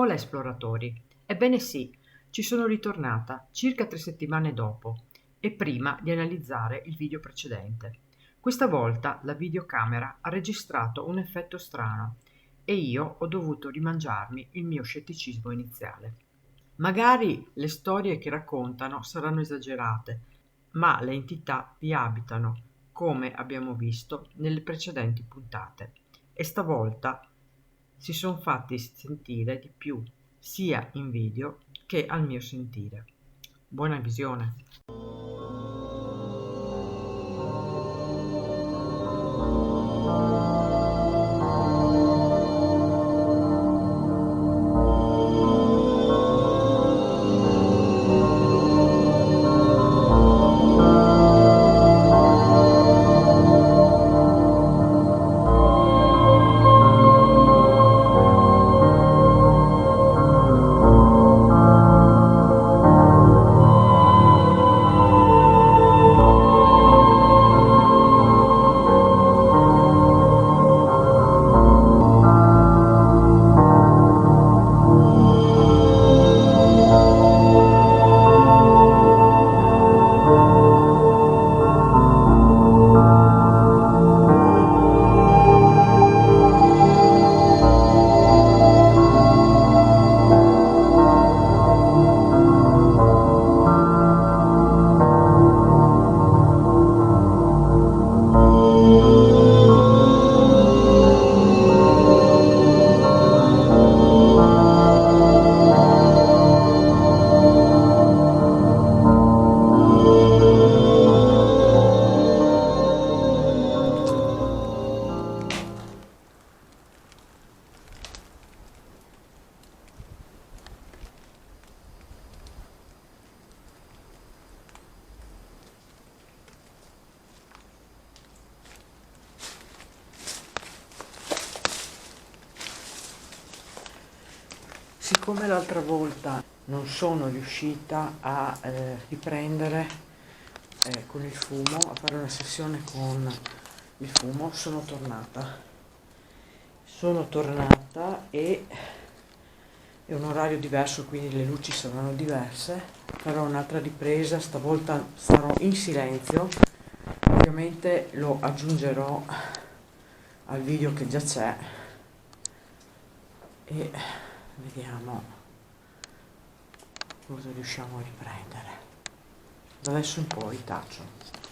Hola esploratori! Ebbene sì, ci sono ritornata circa 3 settimane dopo e prima di analizzare il video precedente. Questa volta la videocamera ha registrato un effetto strano e io ho dovuto rimangiarmi il mio scetticismo iniziale. Magari le storie che raccontano saranno esagerate, ma le entità vi abitano, come abbiamo visto nelle precedenti puntate, e stavolta si sono fatti sentire di più, sia in video che al mio sentire. Buona visione! Siccome l'altra volta non sono riuscita a riprendere con il fumo, a fare una sessione con il fumo, sono tornata. Sono tornata e è un orario diverso, quindi le luci saranno diverse. Farò un'altra ripresa, stavolta sarò in silenzio. Ovviamente lo aggiungerò al video che già c'è e vediamo cosa riusciamo a riprendere. Da adesso in poi taccio.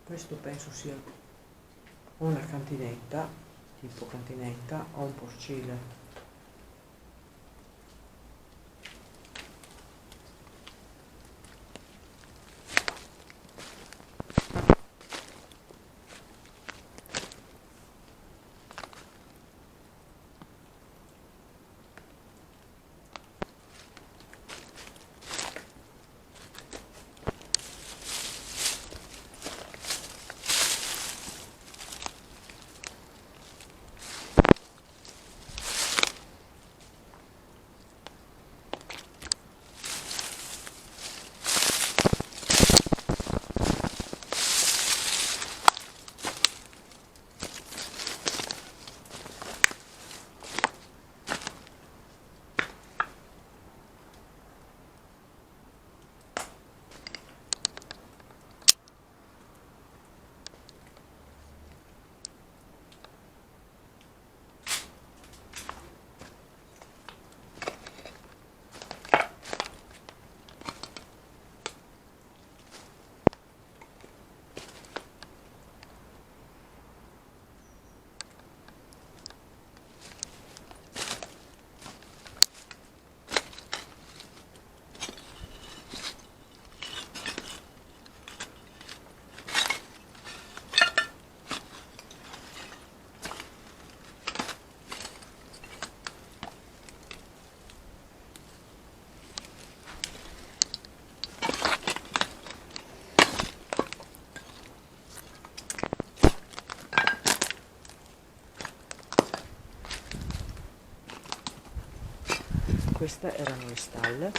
Questo penso sia una cantinetta, tipo cantinetta o un porcile. queste erano le stalle.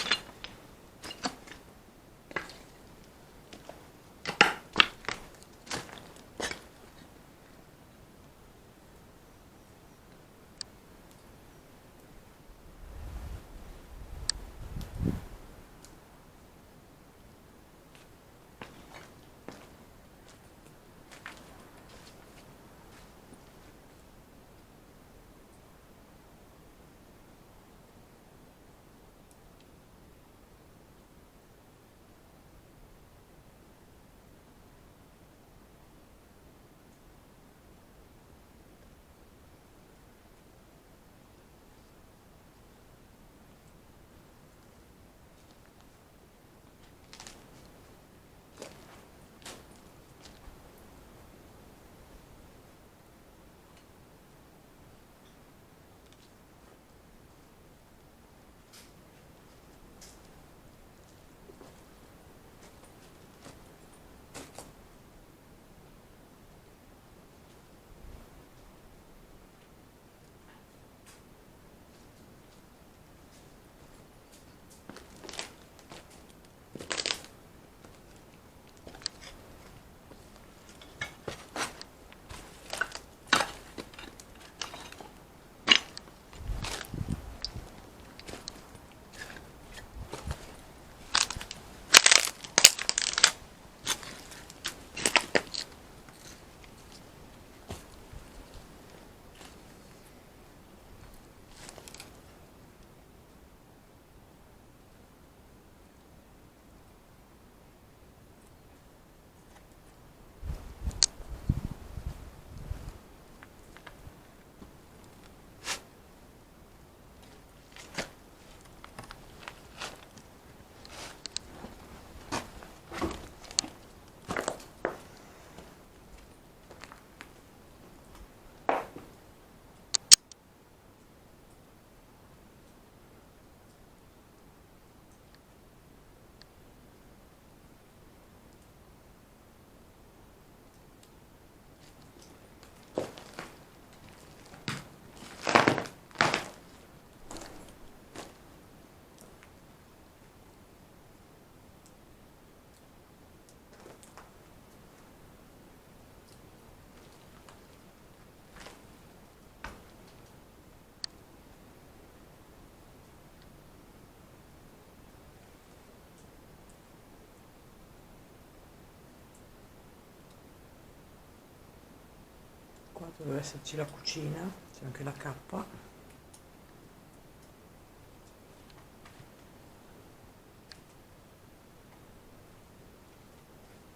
Qua doveva esserci la cucina, c'è anche la cappa.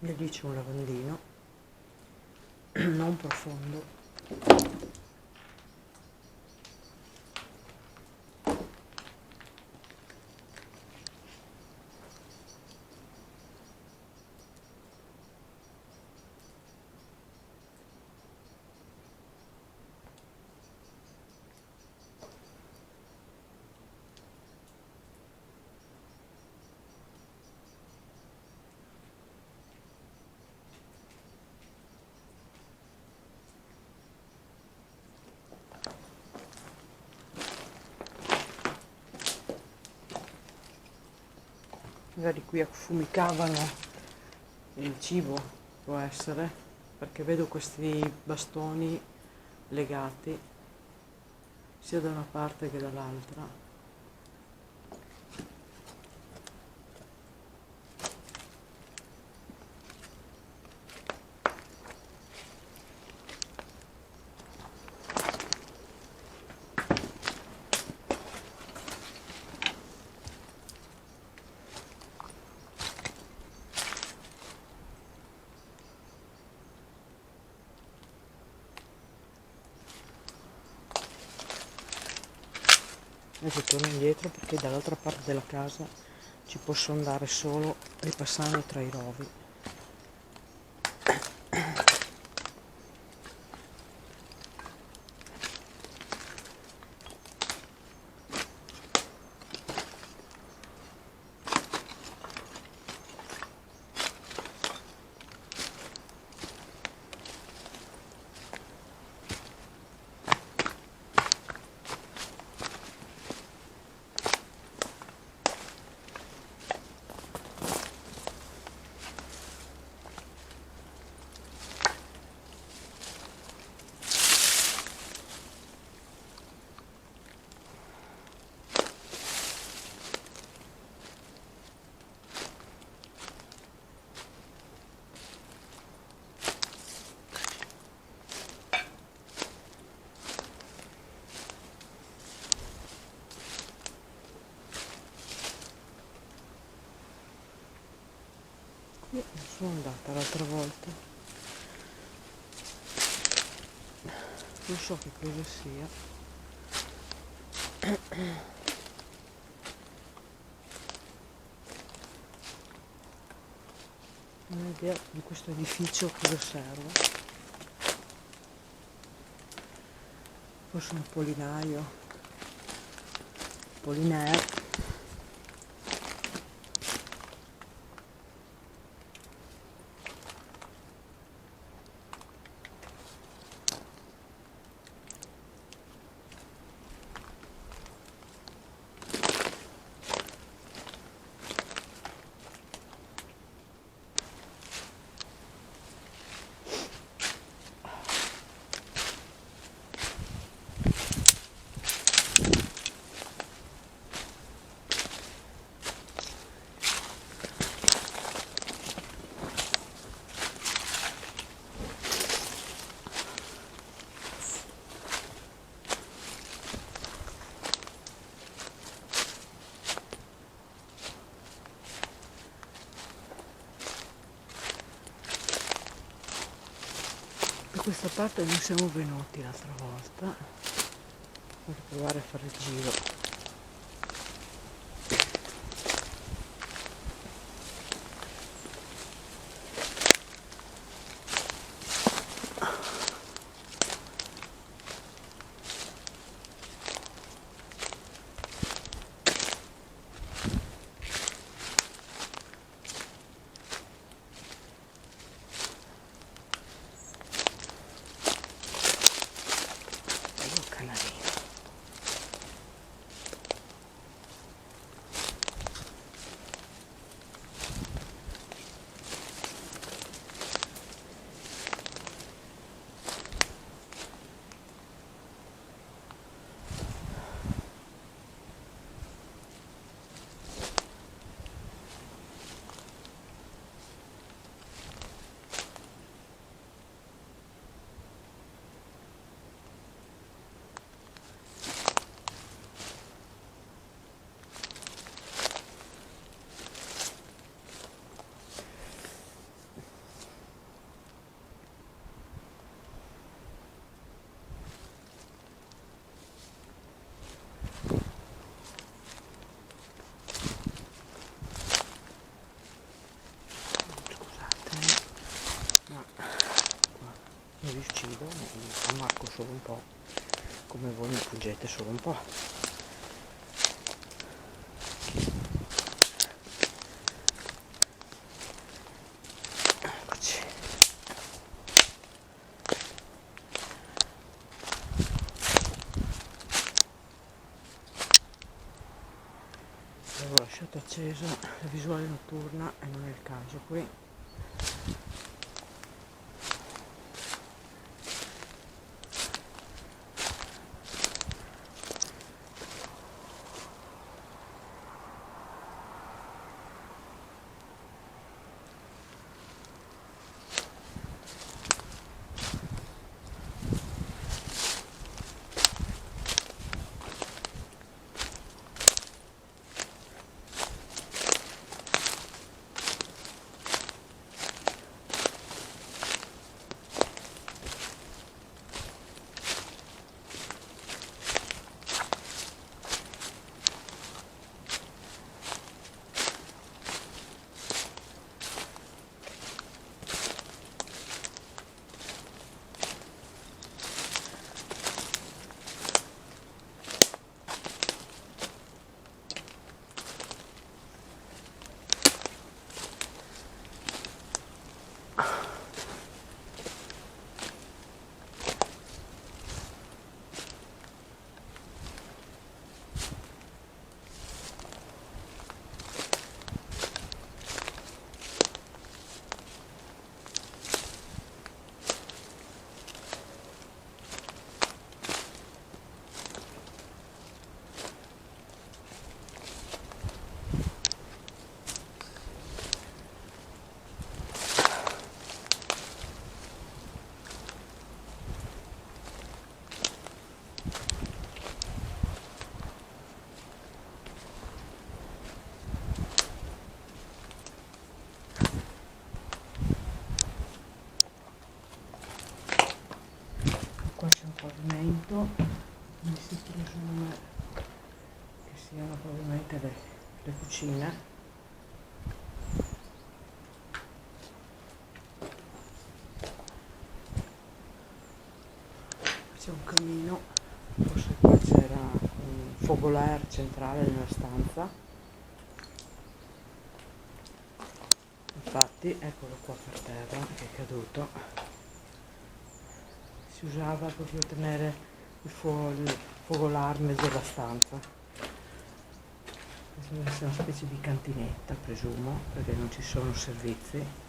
E lì c'è un lavandino, non profondo. Magari qui affumicavano il cibo, può essere, perché vedo questi bastoni legati sia da una parte che dall'altra. Adesso torno indietro perché dall'altra parte della casa ci posso andare solo ripassando tra i rovi. Io non sono andata l'altra volta, non so che cosa sia. Non ho idea di questo edificio cosa serve. Forse un polinaio, polinaire. Da questa parte non siamo venuti l'altra volta, voglio provare a fare il giro. Bello canarino. Scusate, ma mi uccido, mi ammacco solo un po', come voi mi fuggete solo un po'. Eccoci. Avevo lasciato accesa la visuale notturna e non è il caso qui. pavimento, mi si presume che siano probabilmente le cucine. C'è un camino, forse qua c'era un focolare centrale nella stanza, infatti eccolo qua per terra che è caduto. Si usava proprio tenere il focolare in mezzo alla stanza. Deve essere una specie di cantinetta, presumo, perché non ci sono servizi.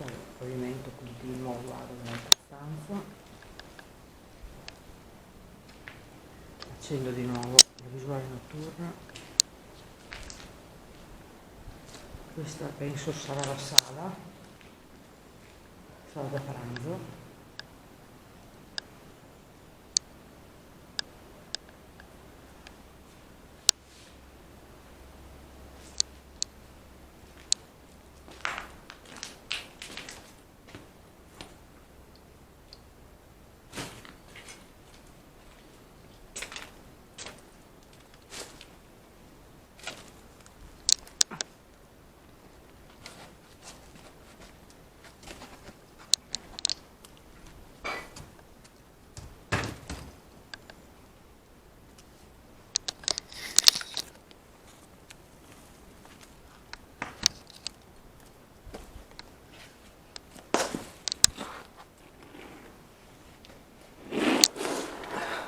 Il pavimento continuo guardo nell'altra stanza. Accendo di nuovo la visuale notturna. Questa penso sarà la sala da pranzo.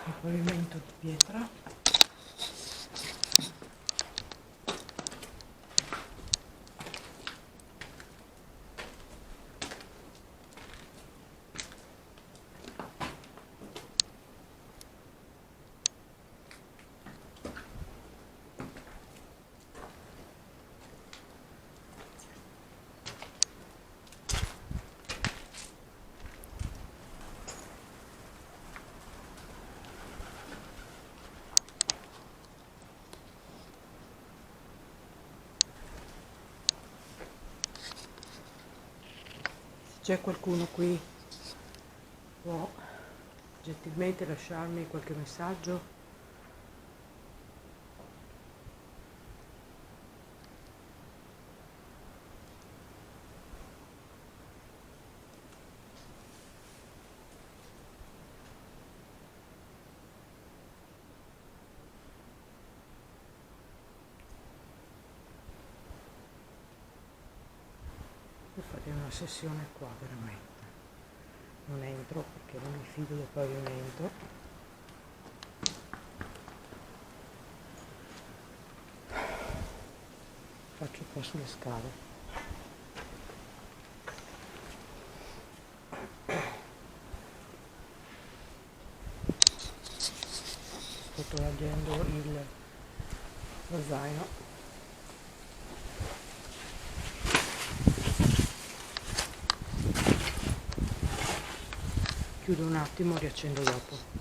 Il pavimento di pietra. C'è qualcuno qui, può gentilmente lasciarmi qualche messaggio? Devo fare una sessione qua veramente. Non entro perché non mi fido del pavimento. Faccio qua sulle scale. Sto togliendo lo zaino. Chiudo un attimo, riaccendo dopo.